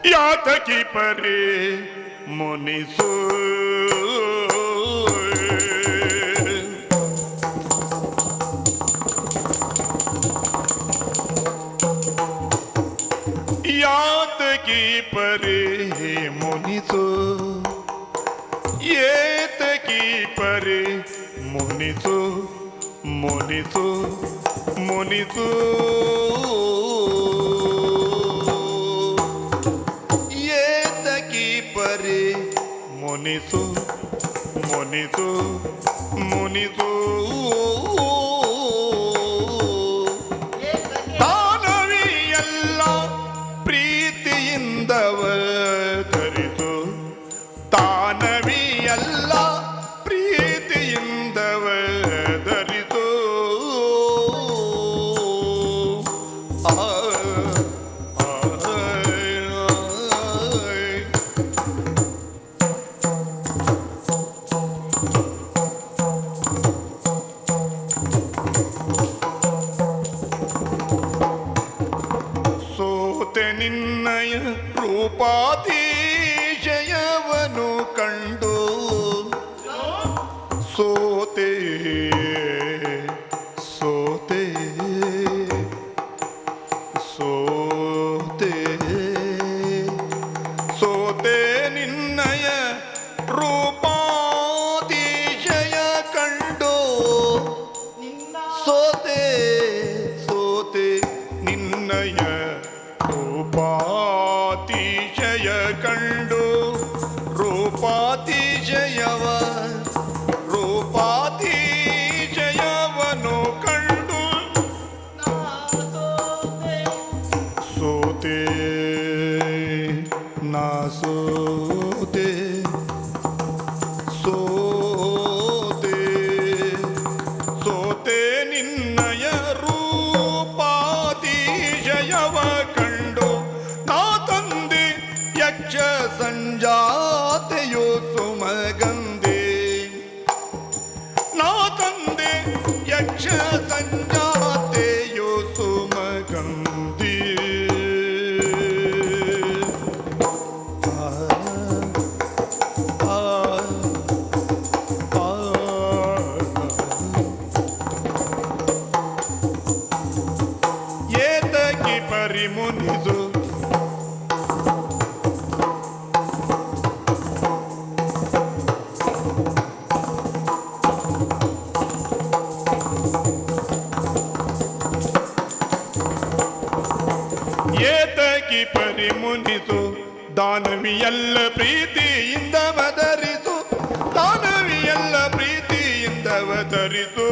ಯಾತಕಿ ಪರಿ ಮುನಿಸು ಯಾತಕಿ ಪರಿ ಮುನಿಸು ಏತಕಿ ಪರಿ ಮುನಿಸು ಮುನಿಸು ಮುನಿಸು ಪರಿ ಮುನಿಸು ಮುನಿಸು ಮುನಿಸು ತಾನವಿಯಲ್ಲ ಪ್ರೀತಿಯಿಂದವ ಧರಿಸು ತಾನವಿಯಲ್ಲ ಪ್ರೀತಿಯಿಂದವ ಧರಿಸು ನಿನ್ನಯ ರೂಪಾತಿಶಯವನು ಕಂಡು ಸೋತೆ ಸೋತೆ ಸೋತೆ ಸೋತೆ ನಿನ್ನಯ ರೂಪಾತಿಶಯ ಕಂಡು ಸೋತೆ ಸೋತೆ ನಿನ್ನಯ ರೂಪಾತಿಶಯ ಕಂಡು ರೂಪಾತಿಶಯವ ರೂಪಾತಿಶಯವನು ಕಂಡು ಸೋತೆ ನಾ ಸೋತೆ ಸೋತೆ ಸೋತೆ ನಿನ್ನಯ ರೂಪಾತಿಶಯವ ಕಂಡು ಯಕ್ಷ ಸಂಜಾತೆಯೋ ಸುಮಗಂಧೆ ನಾ ತಂದೆ ಯಕ್ಷ ಸಂಜಾತೆಯೋ ಸುಮಗಂಧೆ ಏತಕಿ ಪರಿ ಮುನಿಸು ಏತಕಿ ಪರಿ ಮುನಿಸು ದಾನವಿಯಲ್ಲ ಪ್ರೀತಿಯಿಂದ ವದರಿಸು ದಾನವಿಯಲ್ಲ ಪ್ರೀತಿಯಿಂದ ವದರಿಸು